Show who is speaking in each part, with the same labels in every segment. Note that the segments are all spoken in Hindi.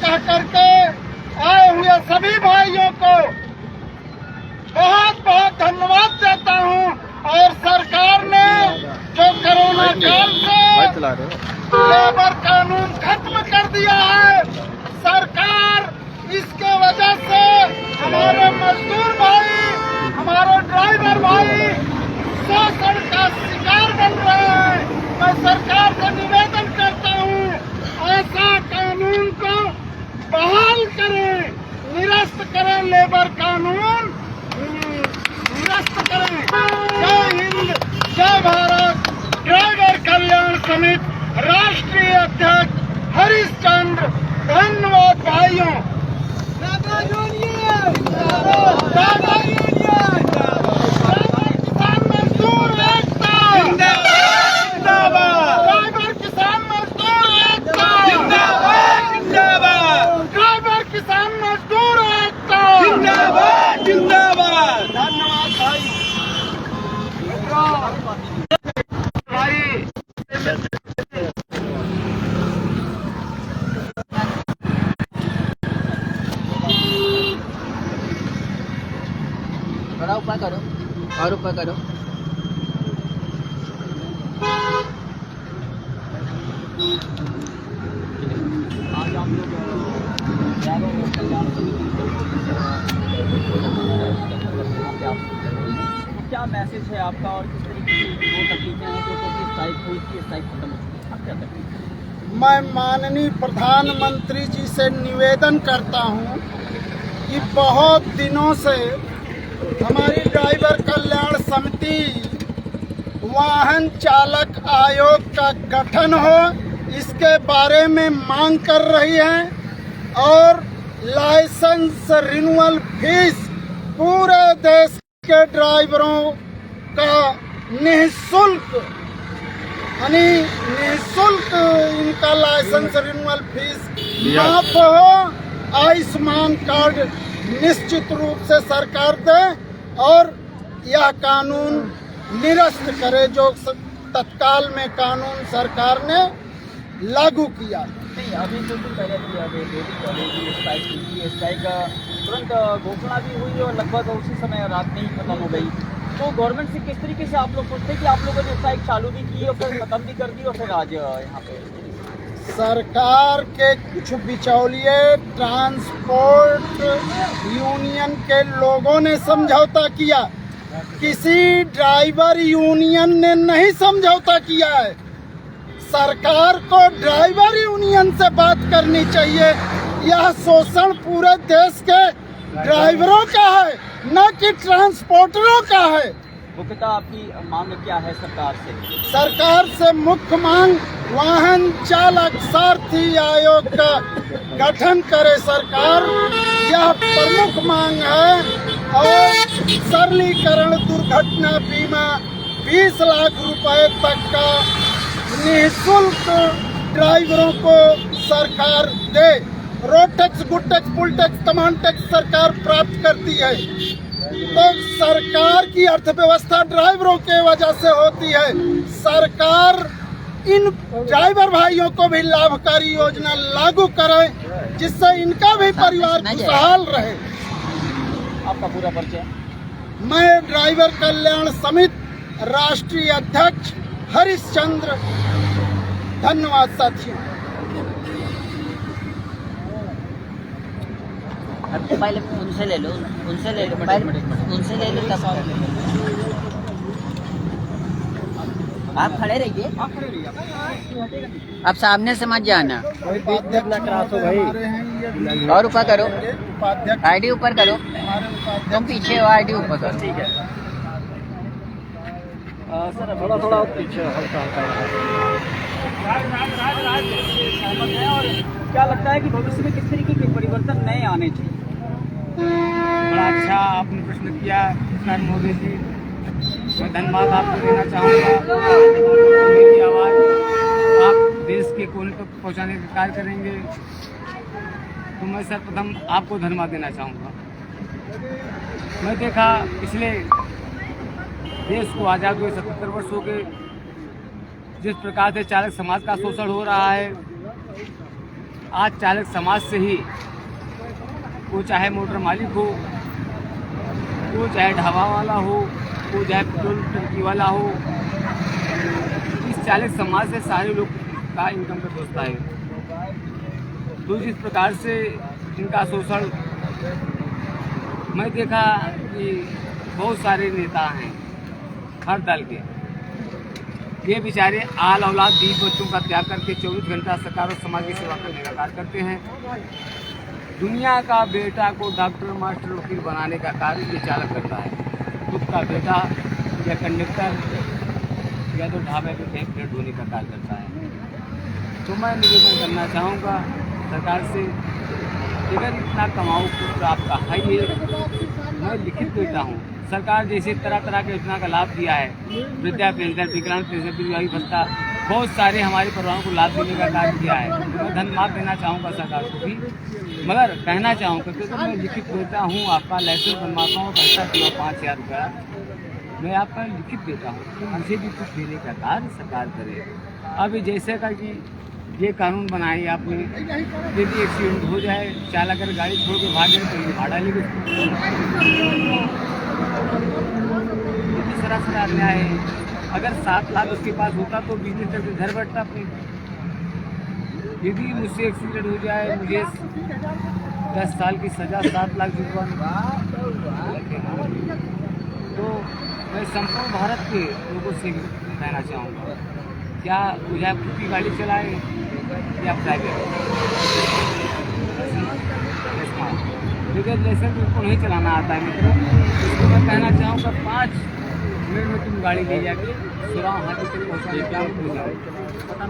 Speaker 1: कह करके आए हुए सभी भाइयों को बहुत बहुत धन्यवाद देता हूं। और सरकार ने जो कोरोना काल से लेबर कानून खत्म कर दिया है, सरकार इसके वजह से हमारे मजदूर भाई, हमारे ड्राइवर भाई शोषण का शिकार बन रहे हैं। मैं सरकार से निवेदन करता हूं, ऐसा कानून को बहाल करें, निरस्त करें, लेबर कानून निरस्त करें। जय हिंद, जय भारत। ड्राइवर कल्याण समिति राष्ट्रीय अध्यक्ष हरिश्चंद्र। धन्यवाद भाइयों। किसान मजदूर एकता जिंदाबाद। ड्राइवर किसान मजदूर एकता जिंदाबाद जिंदाबाद। ड्राइवर किसान मजदूर एकता जिंदाबाद जिंदाबाद। धन्यवाद भाई।
Speaker 2: थोड़ा ऊपर करो और ऊपर करो।
Speaker 3: आज आप लोग क्या मैसेज है आपका और किस तरीके की वो तकलीफें हैं जो स्ट्राइक हुई थी, स्ट्राइक खत्म हो चुकी है, अब क्या तकलीफ?
Speaker 1: मैं माननीय प्रधानमंत्री जी से निवेदन करता हूं कि बहुत दिनों से हमारी ड्राइवर कल्याण समिति वाहन चालक आयोग का गठन हो, इसके बारे में मांग कर रही है। और लाइसेंस रिन्यूअल फीस पूरे देश के ड्राइवरों का निःशुल्क, यानी निःशुल्क इनका लाइसेंस रिन्यूअल फीस माफ हो। आयुष्मान कार्ड निश्चित रूप से सरकार दे और यह कानून निरस्त करे जो तत्काल में कानून सरकार ने लागू किया।
Speaker 3: नहीं, अभी जो पहले भी स्ट्राइक तुरंत घोषणा भी हुई और लगभग उसी समय रात में ही खत्म हो गई। तो गवर्नमेंट से किस तरीके से आप लोग सोचते हैं कि आप लोगों ने स्ट्राइक चालू भी की और फिर खत्म भी कर दी और फिर आज यहाँ पे
Speaker 1: सरकार के कुछ बिचौलिए ट्रांसपोर्ट यूनियन के लोगों ने समझौता किया, किसी ड्राइवर यूनियन ने नहीं समझौता किया है। सरकार को ड्राइवर यूनियन से बात करनी चाहिए। यह शोषण पूरे देश के ड्राइवरों का है, न कि ट्रांसपोर्टरों का है।
Speaker 3: मुख्यतः आपकी मांग क्या है सरकार से?
Speaker 1: सरकार से मुख्य मांग वाहन चालक सारथी आयोग का गठन करे सरकार, यह प्रमुख मांग है। और सरलीकरण दुर्घटना बीमा 20 लाख रुपए तक का निःशुल्क ड्राइवरों को सरकार दे। रोड टैक्स, गुड टैक्स, पुल टैक्स, तमाम टैक्स सरकार प्राप्त करती है। तो सरकार की अर्थव्यवस्था ड्राइवरों के वजह से होती है। सरकार इन ड्राइवर भाइयों को भी लाभकारी योजना लागू करे, जिससे इनका भी परिवार खुशहाल रहे।
Speaker 3: आपका पूरा परिचय?
Speaker 1: मैं ड्राइवर कल्याण समिति राष्ट्रीय अध्यक्ष हरिश्चंद्र। धन्यवाद साथियों।
Speaker 2: पहले उनसे ले लो, उनसे ले लो, उनसे ले लो तब आप खड़े रहिए। आप सामने से मत जाना। और ऊपर करो, आईडी ऊपर करो, तुम पीछे हो, आईडी ऊपर करो।
Speaker 3: ठीक है सर, थोड़ा थोड़ा पीछे हल्का और क्या लगता है कि भविष्य में किस तरीके के परिवर्तन नए आने चाहिए?
Speaker 4: बड़ा अच्छा आपने प्रश्न किया सर मोदी जी, मैं धन्यवाद आपको देना चाहूँगा। मेरी आवाज़ आप देश के कोने तक पहुँचाने का कार्य करेंगे, तो मैं सर्वप्रथम आपको धन्यवाद देना चाहूँगा। मैं देखा पिछले देश को आज़ाद हुए 77 वर्ष हो गए, जिस प्रकार से चालक समाज का शोषण हो रहा है, आज चालक समाज से ही, वो चाहे मोटर मालिक हो, वो चाहे ढाबा वाला हो, वो चाहे पेट्रोल टंकी वाला हो, इस चालक समाज से सारे लोग का इनकम का सोचता है। तो जिस प्रकार से इनका शोषण मैं देखा कि बहुत सारे नेता हैं हर दल के, ये बेचारे आल औलाद 20 बच्चों का त्याग करके 24 घंटा सरकार और समाज की सेवा करने का कार्य करते हैं। दुनिया का बेटा को डॉक्टर, मास्टर, वकील बनाने का कार्य ये चालक करता है। खुद का बेटा या कंडक्टर या तो ढाबे पे कहीं प्लेट धोने का कार्य करता है। तो मैं निवेदन करना चाहूँगा सरकार से, अगर इतना कमाऊ पुत्र आपका है, ये मैं लिखित देता हूँ। सरकार जैसे तरह तरह के योजना का लाभ दिया है, वृद्धा पेंशन, विकलांग पेंशन, दिव्यांग भत्ता, बहुत सारे हमारे परिवारों को लाभ देने का कार्य किया है। मैं धन्यवाद देना चाहूँगा सरकार को भी, मगर कहना चाहूँगा कि तो मैं लिखित देता हूँ, आपका लाइसेंस बनवाता हूँ, पैसा दिया 5000 रुपया मैं आपका लिखित देता हूँ कि मुझे भी कुछ देने का कार्य सरकार करे। अभी जैसे का कि ये कानून बनाई आपने, यदि एक्सीडेंट हो जाए, चालक अगर गाड़ी छोड़ के भागे तो ये भाड़ा लेके, सरासर अन्याय है। अगर 7 लाख उसके पास होता तो बिजनेस करके घर बैठता अपने। यदि मुझसे एक्सीडेंट हो जाए, मुझे 10 साल की सज़ा, 7 लाख जुर्माना, तो मैं संपूर्ण भारत के लोगों से कहना चाहूँगा, क्या मुझे खुद की गाड़ी चलाएं या प्राइवेट, लेकिन जैसे कि उनको नहीं चलाना आता है मित्रों, इसको मैं कहना चाहूँगा 5 मिनट में तुम गाड़ी ले जाके सुराव हाथी तक पहुँचाने का हो जाए, पता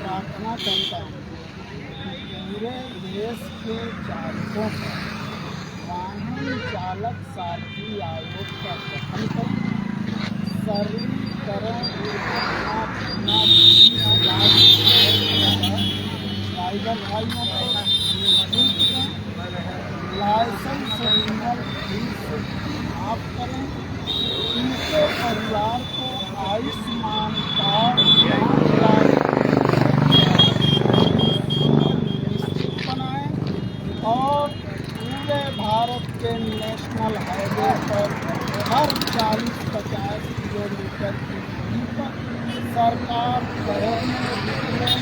Speaker 1: प्रार्थना करता हूँ कि पूरे देश के चालकों को वाहन चालक साथी आयोग का गठन करें, सरलीकरण, अपना ड्राइवर भाइयों को लाइसेंस रिन्यूअल फीस माफ करें, उनके परिवार को आयुष्मान कार्ड और पूरे भारत के नेशनल हाईवे पर हर 40-50 किलोमीटर की दूरी पर सरकार शहर में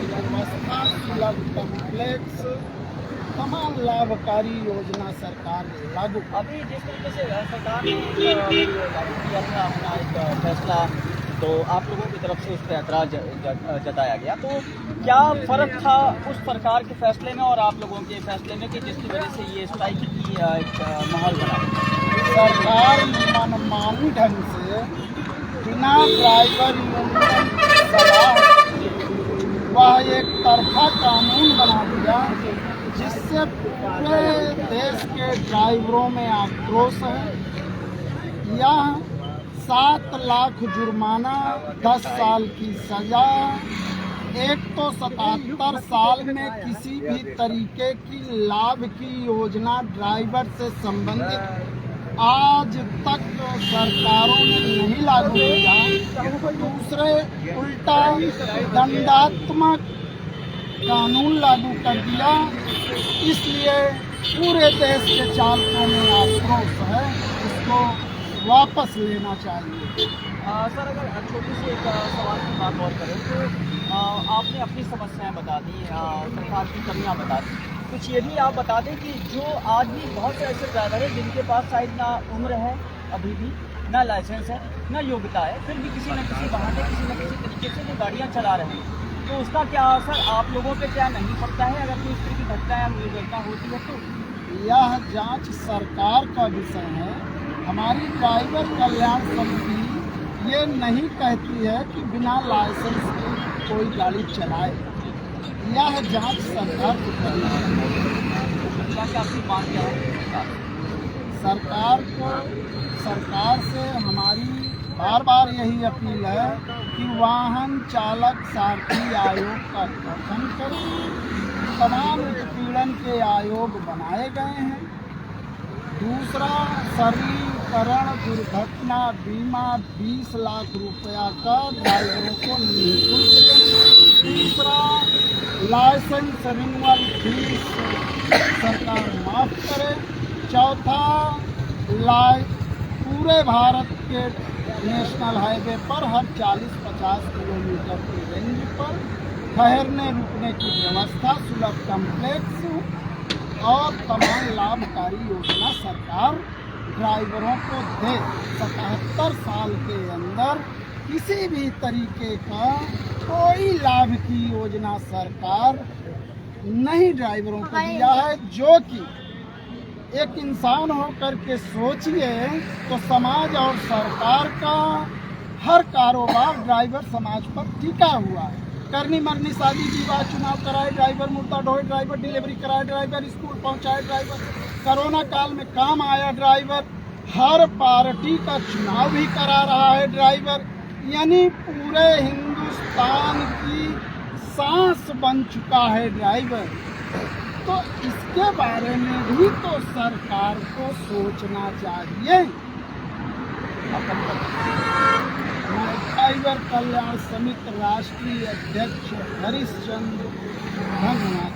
Speaker 1: व्यवस्था सुलभ कम्प्लेक्स तमाम लाभकारी योजना सरकार ने लागू।
Speaker 3: अभी जिस तरीके से सरकार ने लागू किया था अपना एक फैसला, तो आप लोगों की तरफ से उस पर ऐतराज जताया गया, तो क्या फ़र्क था उस सरकार के फैसले में और आप लोगों के फैसले में कि जिसकी वजह से ये स्ट्राइक की एक माहौल बना?
Speaker 1: सरकार ने मनमानी ढंग से बिना ड्राइवर यूनियन की सलाह वह एक तरफा कानून बना दिया, जिससे पूरे देश के ड्राइवरों में आक्रोश है। यह 7 लाख जुर्माना, 10 साल की सजा, एक तो 77 साल में किसी भी तरीके की लाभ की योजना ड्राइवर से संबंधित आज तक सरकारों ने नहीं लागू किया। दूसरे उल्टा दंडात्मक कानून लागू कर दिया, इसलिए पूरे देश के चालकों में आक्रोश है। इसको वापस लेना चाहिए।
Speaker 3: सर अगर छोटी सी एक सवाल की बात और करें तो आपने अपनी समस्याएं बता दी, सरकार की कमियां बता दी, कुछ ये भी आप बता दें कि जो आज भी बहुत से ऐसे ड्राइवर हैं जिनके पास शायद ना उम्र है अभी भी, ना लाइसेंस है, ना योग्यता है, फिर भी किसी न किसी बहाने किसी न किसी तरीके से वो गाड़ियाँ चला रहे हैं, तो उसका क्या असर आप लोगों पे क्या नहीं पड़ता है अगर कोई इस तरह की घटना या दुर्घटना होती है तो?
Speaker 1: यह जांच सरकार का विषय है। हमारी ड्राइवर कल्याण समिति ये नहीं कहती है कि बिना लाइसेंस के कोई गाड़ी चलाए, यह जांच सरकार को करना है।
Speaker 3: क्या आपकी मांग क्या है?
Speaker 1: सरकार से हमारी बार बार यही अपील है कि वाहन चालक सारथी आयोग का गठन करें। तमाम उत्पीड़न के आयोग बनाए गए हैं। दूसरा, सरलीकरण दुर्घटना बीमा 20 लाख रुपया का ड्राइवरों को निःशुल्क दें। तीसरा, लाइसेंस रिन्यूअल फीस सरकार माफ करे। चौथा, पूरे भारत के नेशनल हाईवे पर हर 40-50 किलोमीटर की रेंज पर ठहरने रुकने की व्यवस्था, सुलभ कम्प्लेक्स और तमाम लाभकारी योजना सरकार ड्राइवरों को दे। 77 साल के अंदर किसी भी तरीके का कोई लाभ की योजना सरकार नहीं ड्राइवरों को दिया है, जो कि एक इंसान होकर के सोचिए तो समाज और सरकार का हर कारोबार ड्राइवर समाज पर टिका हुआ है। करनी मरनी शादी विवाह चुनाव कराए ड्राइवर, मुर्दा ढोए ड्राइवर, डिलीवरी कराए ड्राइवर, स्कूल पहुंचाए ड्राइवर, कोरोना काल में काम आया ड्राइवर, हर पार्टी का चुनाव भी करा रहा है ड्राइवर, यानी पूरे हिंदुस्तान की सांस बन चुका है ड्राइवर। तो इसके बारे में भी तो सरकार को सोचना चाहिए। मैं ड्राइवर कल्याण समिति राष्ट्रीय अध्यक्ष हरीश चंद्र, धन्यवाद।